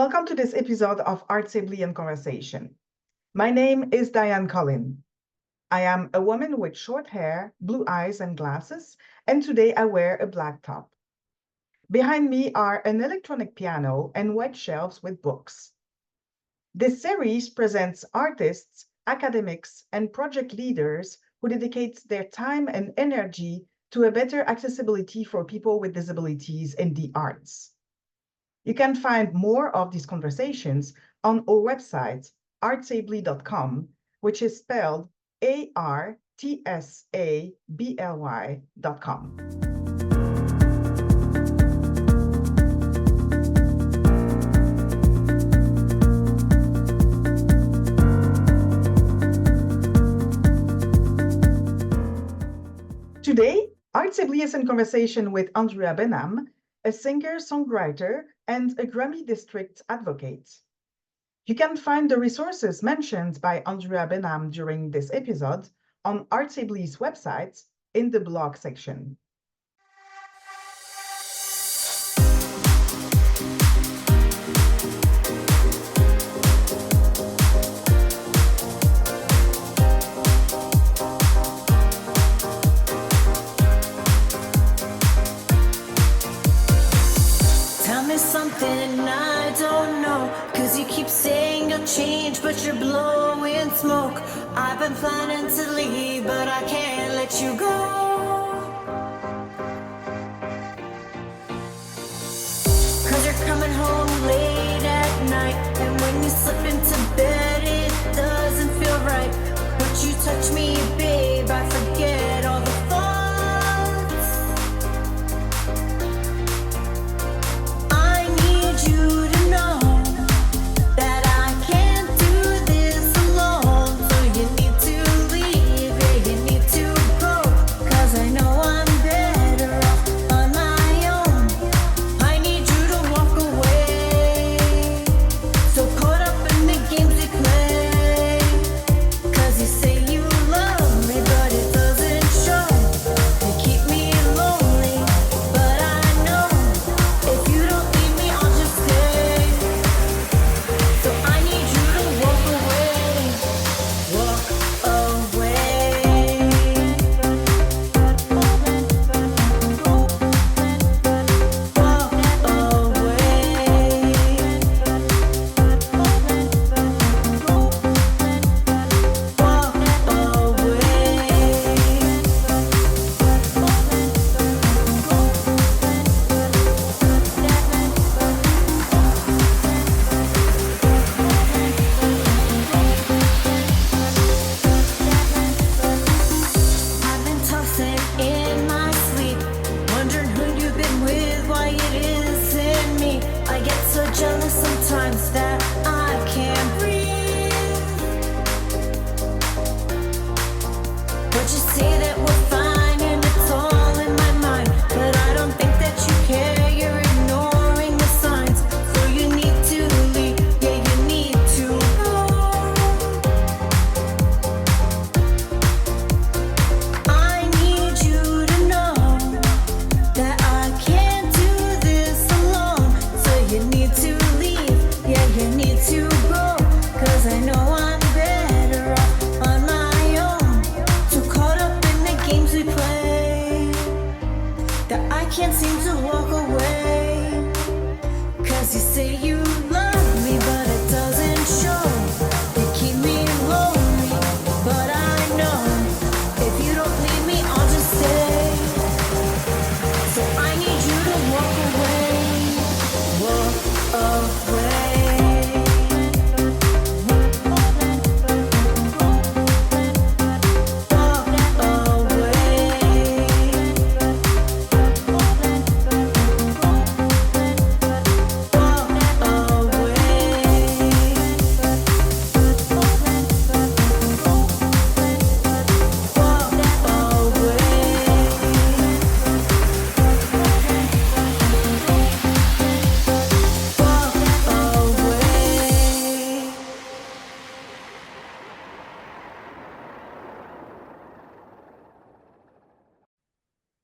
Welcome to this episode of Art Sibley in Conversation. My name is Diane Collin. I am a woman with short hair, blue eyes, and glasses, and today I wear a black top. Behind me are an electronic piano and white shelves with books. This series presents artists, academics, and project leaders who dedicate their time and energy to a better accessibility for people with disabilities in the arts. You can find more of these conversations on our website, artsably.com, which is spelled artsably.com. Today, Art Sibley is in conversation with Andrea Benham, a singer-songwriter and a Grammy District advocate. You can find the resources mentioned by Andrea Benham during this episode on Art Sibley's website in the blog section. Something I don't know, 'cause you keep saying you'll change, but you're blowing smoke. I've been planning to leave, but I can't let you go. 'Cause you're coming home late at night, and when you slip into bed it doesn't feel right. But you touch me, babe, I forget all the thoughts. You to know that I can't do this alone. So you need to leave, yeah, you need to go. 'Cause I know I'm better off on my own. I need you to walk away. So caught up in the games we play. 'Cause you say you love me, but it doesn't show. You keep me lonely, but I know if you don't leave me, I'll just stay. So I need you to walk away. Walk away. Walk I've been tossing in my sleep, wondering who you've been with, why it isn't me. I get so jealous sometimes that I can't breathe. But you say that we're fine and it's all in my mind, but I don't think that you care, you're ignoring the signs. So you need to leave, yeah, you need to go. I need you to know that I can't do this alone. So you need to leave, yeah, you need to go. 'Cause I know I'm better off on my own. Too caught up in the games we play that I can't seem to walk away. 'Cause you say you love me, but it doesn't show. You keep me lonely, but I know if you don't leave me, I'll just stay. So I need you to walk away. Walk away.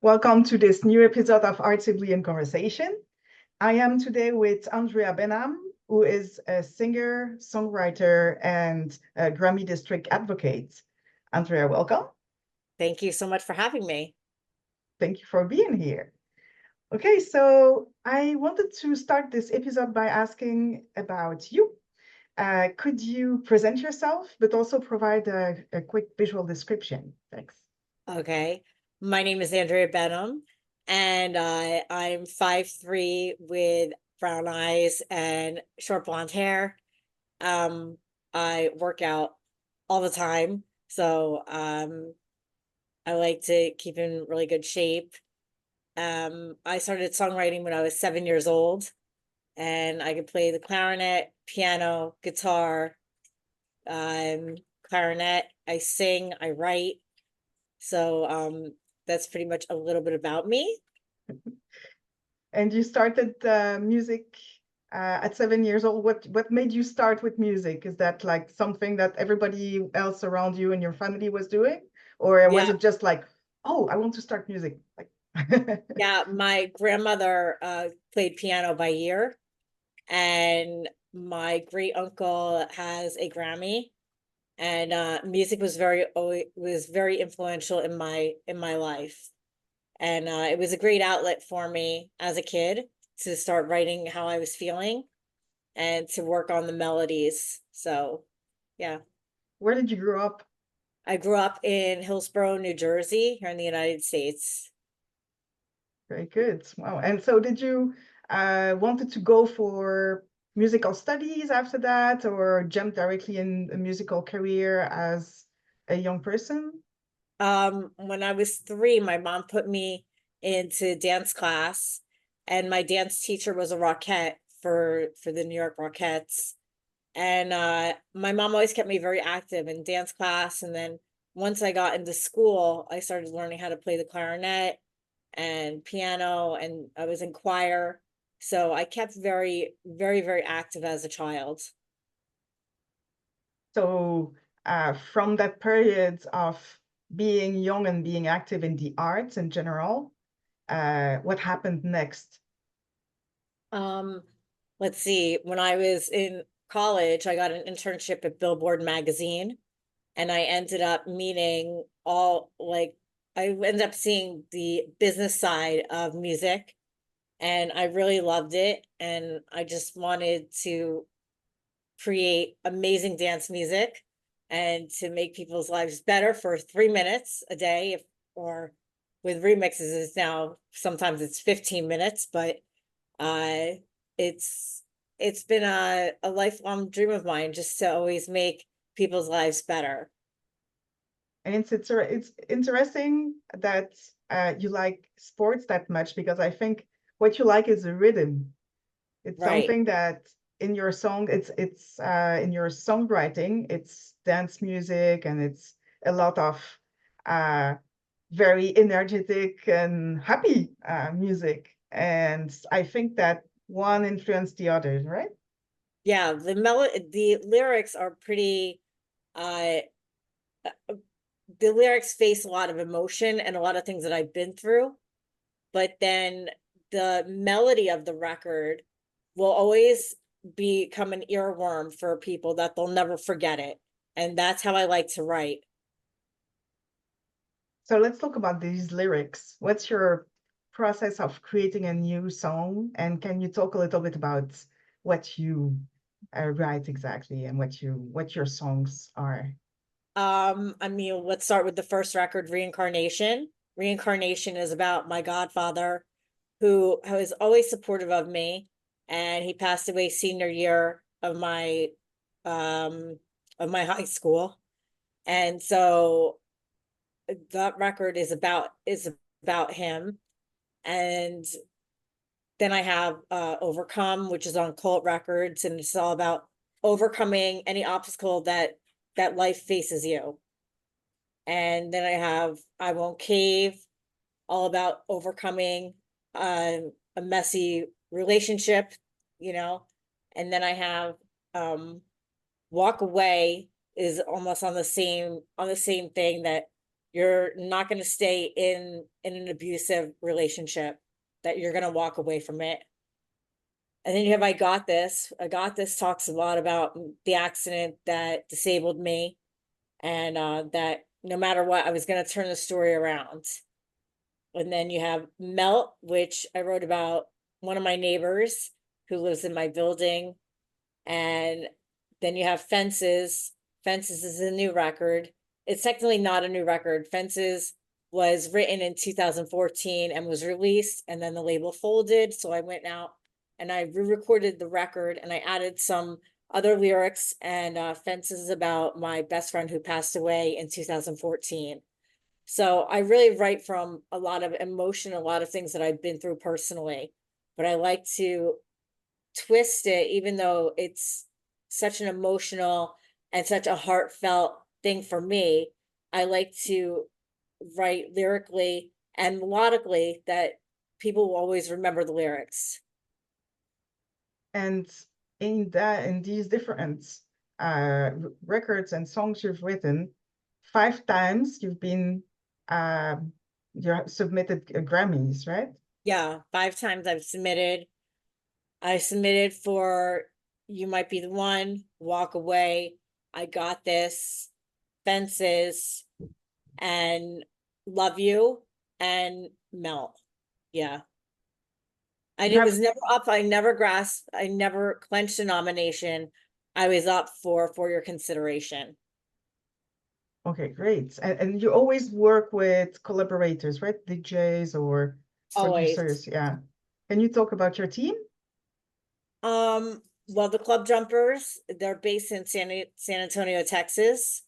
Welcome to this new episode of Art Sibley in Conversation. I am today with Andrea Benham, who is a singer, songwriter, and a Grammy District advocate. Andrea, welcome. Thank you so much for having me. Thank you for being here. Okay, so I wanted to start this episode by asking about you. Could you present yourself, but also provide a quick visual description? Thanks. Okay. My name is Andrea Benham, and I'm 5'3" with brown eyes and short blonde hair. I work out all the time, so I like to keep in really good shape. I started songwriting when I was 7 years old, and I could play the clarinet, piano, guitar, clarinet. I sing, I write. So that's pretty much a little bit about me. And you started music at 7 years old. What made you start with music? Is that like something that everybody else around you and your family was doing? Or was Yeah. it just like, oh, I want to start music? Like Yeah, my grandmother played piano by ear, and my great uncle has a Grammy, and music was very influential in my life. And it was a great outlet for me as a kid to start writing how I was feeling and to work on the melodies. So, yeah. Where did you grow up? I grew up in Hillsborough, New Jersey, here in the United States. Very good. Wow. And so did you wanted to go for musical studies after that, or jump directly in a musical career as a young person? When I was 3, my mom put me into dance class, and my dance teacher was a Rockette for the New York Rockettes. And my mom always kept me very active in dance class. And then once I got into school, I started learning how to play the clarinet and piano, and I was in choir. So I kept very, very, very active as a child. So from that period of being young and being active in the arts in general, what happened next? Um, let's see, when I was in college, I got an internship at Billboard magazine, and I ended up meeting I ended up seeing the business side of music, and I really loved it. And I just wanted to create amazing dance music and to make people's lives better for 3 minutes a day, or with remixes it's now sometimes it's 15 minutes, but uh it's it's been a lifelong dream of mine just to always make people's lives better. And it's interesting that you like sports that much, because I think what you like is a rhythm. It's Right. something that in your song, it's in your songwriting, it's dance music, and it's a lot of uh, very energetic and happy music. And I think that one influenced the others, right? Yeah, the lyrics are pretty uh the lyrics face a lot of emotion and a lot of things that I've been through, but then the melody of the record will always become an earworm for people that they'll never forget it. And that's how I like to write. So let's talk about these lyrics. What's your process of creating a new song? And can you talk a little bit about what you write exactly, and what your songs are? I mean, let's start with the first record, Reincarnation. Reincarnation is about my godfather who was always supportive of me, and he passed away senior year um of my high school. And so that record is about him. And then I have Overcome, which is on Cult Records, and it's all about overcoming any obstacle that life faces you. And then I have I Won't Cave, all about overcoming a messy relationship, you know. And then I have um Walk Away is almost on the same thing, that you're not going to stay in an abusive relationship, that you're going to walk away from it. And then you have I Got This. I Got This talks a lot about the accident that disabled me, and that no matter what, I was going to turn the story around. And then you have Melt, which I wrote about one of my neighbors who lives in my building. And then you have Fences. Fences is a new record. It's technically not a new record. Fences was written in 2014 and was released, and then the label folded. So I went out and I re-recorded the record, and I added some other lyrics. And Fences is about my best friend who passed away in 2014. So I really write from a lot of emotion, a lot of things that I've been through personally, but I like to twist it, even though it's such an emotional and such a heartfelt thing for me. I like to write lyrically and melodically that people will always remember the lyrics. And in these different records and songs you've written, 5 times you've been you submitted Grammys, right? Yeah, 5 times I've submitted. I submitted for You Might Be the One, Walk Away, I Got This, Fences, and Love You, and Melt. Yeah. And You it have was never up. I never grasped, I never clenched a nomination. I was up for your consideration. Okay, great. And you always work with collaborators, right? DJs or Always. producers, yeah. Can you talk about your team? Well, the Club Jumpers, they're based in San Antonio, Texas.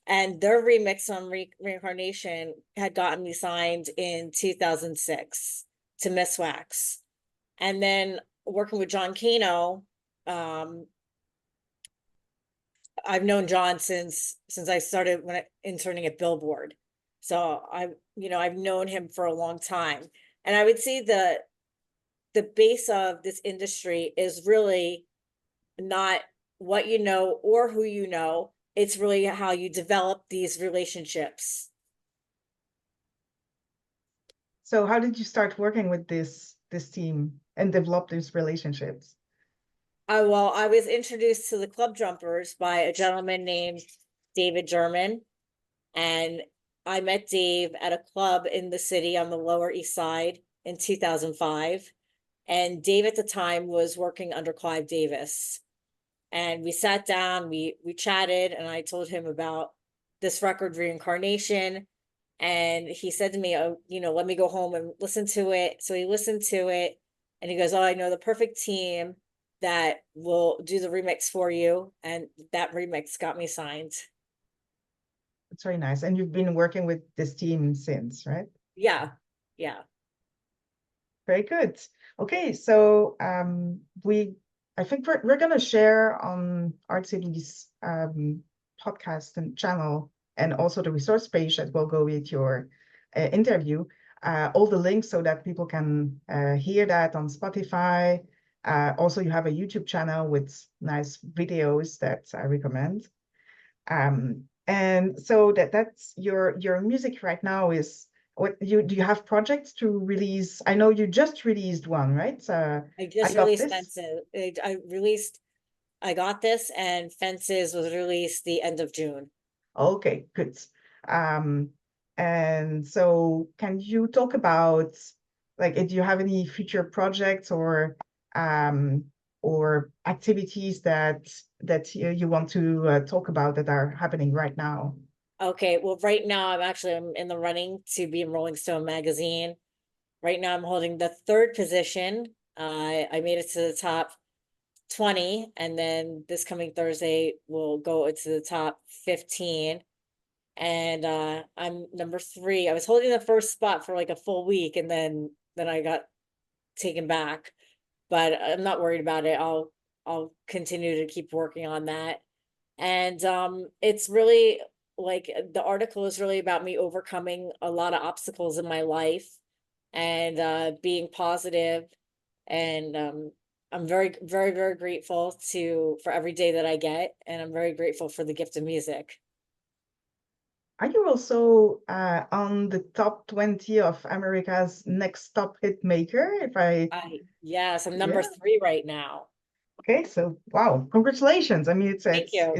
And their remix on Reincarnation had gotten me signed in 2006 to Miss Wax. And then working with John Kano, I've known John since I started when interning at Billboard. So I've known him for a long time. And I would say the base of this industry is really not what you know or who you know. It's really how you develop these relationships. So how did you start working with this team and develop these relationships? I was introduced to the Club Jumpers by a gentleman named David German, and I met Dave at a club in the city on the Lower East Side in 2005. And Dave at the time was working under Clive Davis. And we sat down, we chatted, and I told him about this record, Reincarnation. And he said to me, oh, let me go home and listen to it. So he listened to it, and he goes, oh, I know the perfect team that will do the remix for you. And that remix got me signed. It's very nice. And you've been working with this team since, right? Yeah. Yeah. Very good. Okay, so I think we're gonna share on Art City's podcast and channel, and also the resource page that will go with your interview, all the links so that people can hear that on Spotify. Also, you have a YouTube channel with nice videos that I recommend. And so that's your music right now is what do you have projects to release? I know you just released one, right? I just Got released This. Fences. I Got This, and Fences was released the end of June. Okay, good. And so can you talk about, like, do you have any future projects or activities that you want to talk about that are happening right now? Okay, well, right now I'm in the running to be in Rolling Stone magazine. Right now I'm holding the third position. I made it to the top 20, and then this coming Thursday we'll go into the top 15. And I'm number 3. I was holding the first spot for like a full week, and then I got taken back. But I'm not worried about it. I'll continue to keep working on that. And it's really like the article is really about me overcoming a lot of obstacles in my life and being positive. And I'm very, very, very grateful for every day that I get, and I'm very grateful for the gift of music. Are you also on the top 20 of America's Next Top Hit Maker? If I, Yes, I'm number yeah. 3 right now. Okay, so wow, congratulations. I mean, Thank you.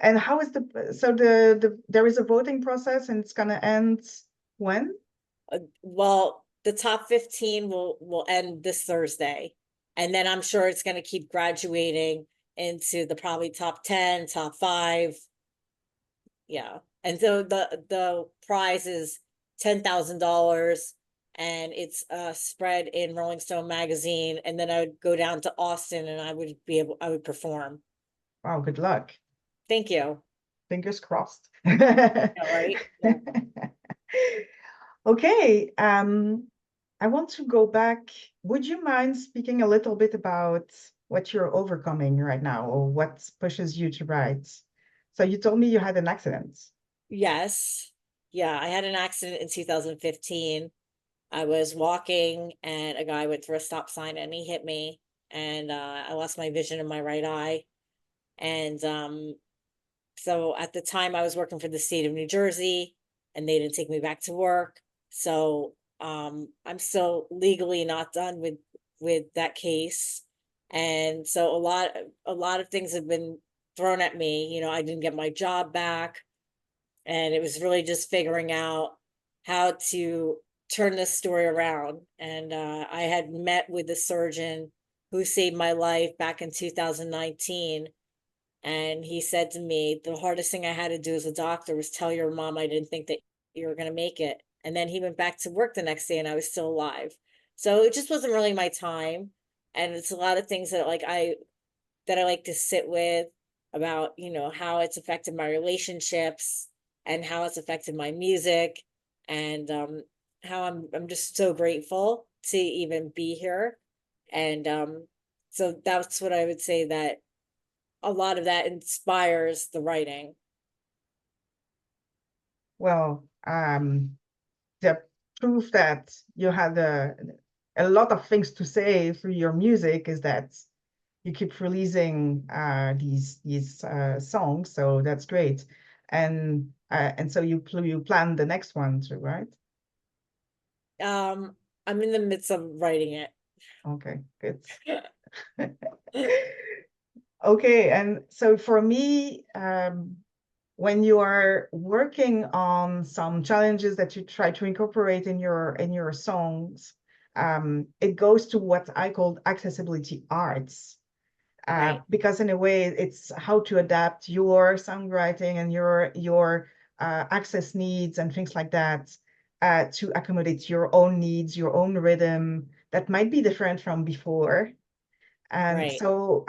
and how is so there is a voting process and it's gonna end when? Well, the top 15 will end this Thursday. And then I'm sure it's gonna keep graduating into the probably top 10, top 5. Yeah. And so the prize is $10,000 and it's spread in Rolling Stone magazine. And then I would go down to Austin and I would perform. Wow, good luck. Thank you. Fingers crossed. All right. Yeah. Okay, I want to go back. Would you mind speaking a little bit about what you're overcoming right now or what pushes you to write? So you told me you had an accident. Yes. Yeah, I had an accident in 2015. I was walking and a guy went through a stop sign and he hit me and I lost my vision in my right eye. And so at the time I was working for the state of New Jersey and they didn't take me back to work. So I'm still legally not done with that case. And so a lot of things have been thrown at me. You know, I didn't get my job back and it was really just figuring out how to turn this story around. And I had met with the surgeon who saved my life back in 2019, and he said to me, the hardest thing I had to do as a doctor was tell your mom I didn't think that you were going to make it. And then he went back to work the next day and I was still alive. So it just wasn't really my time. And it's a lot of things that I like to sit with about, you know, how it's affected my relationships and how it's affected my music and how I'm just so grateful to even be here. And so that's what I would say, that a lot of that inspires the writing. Well, the proof that you had a lot of things to say through your music is that you keep releasing these songs, so that's great. And so you plan the next one too, right? Um, I'm in the midst of writing it. Okay, good. Okay, and so for me, when you are working on some challenges that you try to incorporate in your songs, it goes to what I call accessibility arts. Right, Because in a way, it's how to adapt your songwriting and your access needs and things like that to accommodate your own needs, your own rhythm that might be different from before. And right. so,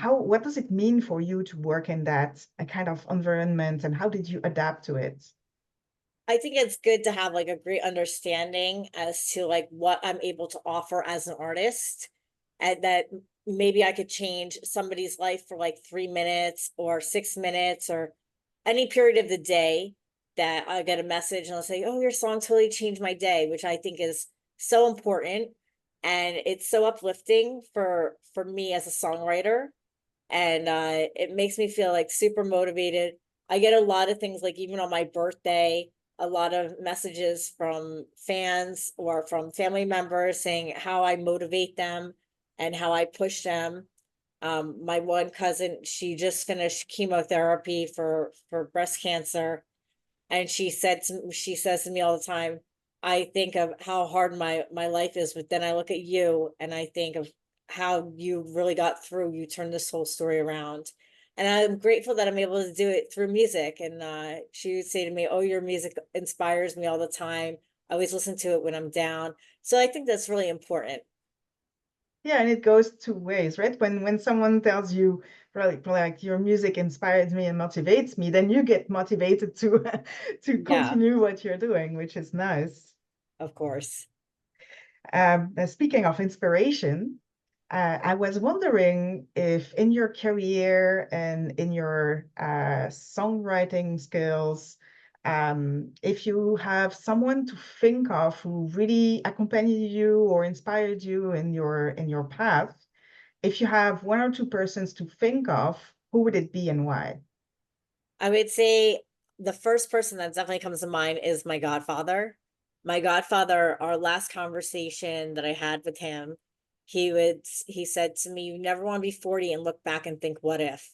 what does it mean for you to work in that kind of environment, and how did you adapt to it? I think it's good to have like a great understanding as to like what I'm able to offer as an artist, and that maybe I could change somebody's life for like 3 minutes or 6 minutes or any period of the day, that I get a message and I'll say, "Oh, your song totally changed my day," which I think is so important. And it's so uplifting for me as a songwriter. And it makes me feel like super motivated. I get a lot of things, like even on my birthday, a lot of messages from fans or from family members saying how I motivate them and how I push them. My one cousin, she just finished chemotherapy for breast cancer, and she says to me all the time, I think of how hard my life is, but then I look at you and I think of how you really got through, you turned this whole story around. And I'm grateful that I'm able to do it through music. And she would say to me, "Oh, your music inspires me all the time. I always listen to it when I'm down." So I think that's really important. Yeah, and it goes two ways, right? When someone tells you, really, like your music inspires me and motivates me, then you get motivated to to Yeah, continue what you're doing, which is nice. of course. Speaking of inspiration, I was wondering if in your career and in your songwriting skills, if you have someone to think of who really accompanied you or inspired you in your path. If you have one or two persons to think of, who would it be and why? I would say the first person that definitely comes to mind is my godfather. My godfather, our last conversation that I had with him, he said to me, you never want to be 40 and look back and think, what if?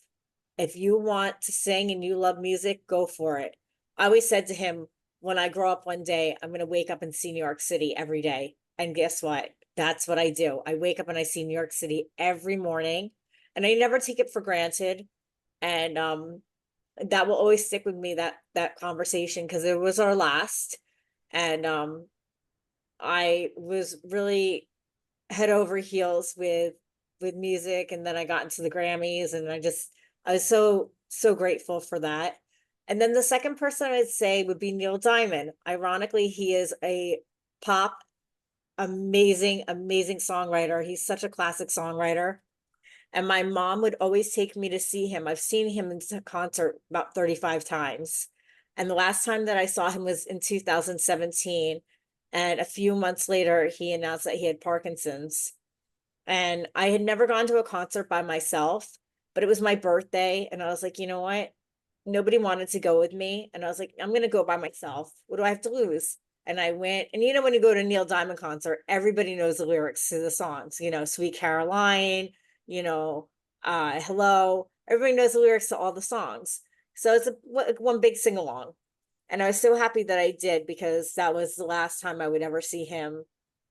If you want to sing and you love music, go for it. I always said to him, when I grow up one day, I'm going to wake up and see New York City every day. And guess what? That's what I do. I wake up and I see New York City every morning, and I never take it for granted. And that will always stick with me, that conversation, because it was our last. And I was really head over heels with music, and then I got into the Grammys, and I was so grateful for that. And then the second person I'd say would be Neil Diamond. Ironically, he is a pop amazing songwriter. He's such a classic songwriter. And my mom would always take me to see him. I've seen him in concert about 35 times. And the last time that I saw him was in 2017. And a few months later, he announced that he had Parkinson's. And I had never gone to a concert by myself, but it was my birthday. And I was like, you know what? Nobody wanted to go with me. And I was like, I'm going to go by myself. What do I have to lose? And I went, and when you go to a Neil Diamond concert, everybody knows the lyrics to the songs, Sweet Caroline, Hello. Everybody knows the lyrics to all the songs. So it's one big sing along. And I was so happy that I did, because that was the last time I would ever see him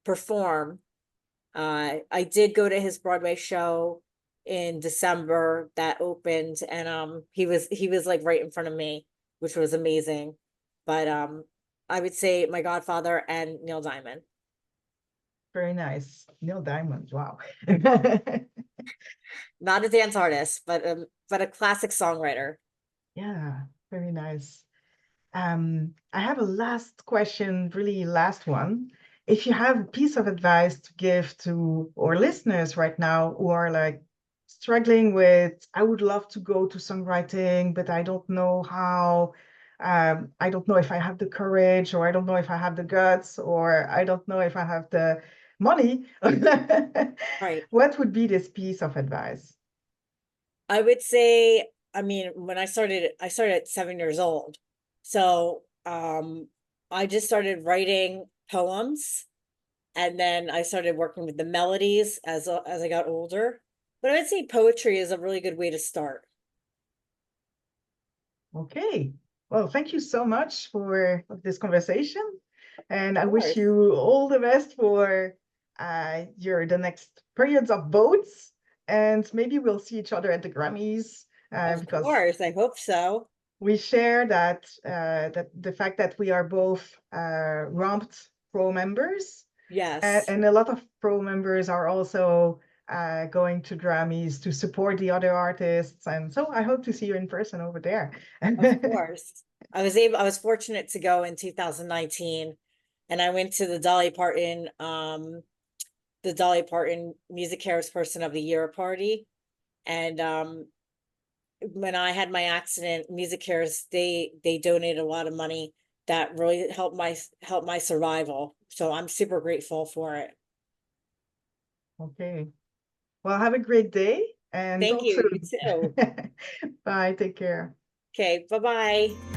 perform. I did go to his Broadway show in December that opened, and he was like right in front of me, which was amazing. But I would say my godfather and Neil Diamond. Very nice. Neil Diamond, wow. Not a dance artist, but a classic songwriter. Yeah, very nice. I have a last question, really last one. If you have a piece of advice to give to our listeners right now who are like struggling with, I would love to go to songwriting, but I don't know how. I don't know if I have the courage, or I don't know if I have the guts, or I don't know if I have the money. Right. What would be this piece of advice? I would say, when I started at 7 years old. So I just started writing poems, and then I started working with the melodies as I got older. But I would say poetry is a really good way to start. Okay. Well, thank you so much for this conversation. And I wish course. you all the best for the next periods of votes. And maybe we'll see each other at the Grammys, Of because course, I hope so. we share that the fact that we are both Ramped Pro members. Yes, And a lot of pro members are also going to Grammys to support the other artists. And so I hope to see you in person over there. of course. I was fortunate to go in 2019, and I went to the Dolly Parton Music Cares Person of the Year party. And when I had my accident, Music Cares, they donated a lot of money that really helped my survival. So I'm super grateful for it. Okay. Well, have a great day and Thank talk you. You soon. too. Bye. Take care. Okay, bye-bye.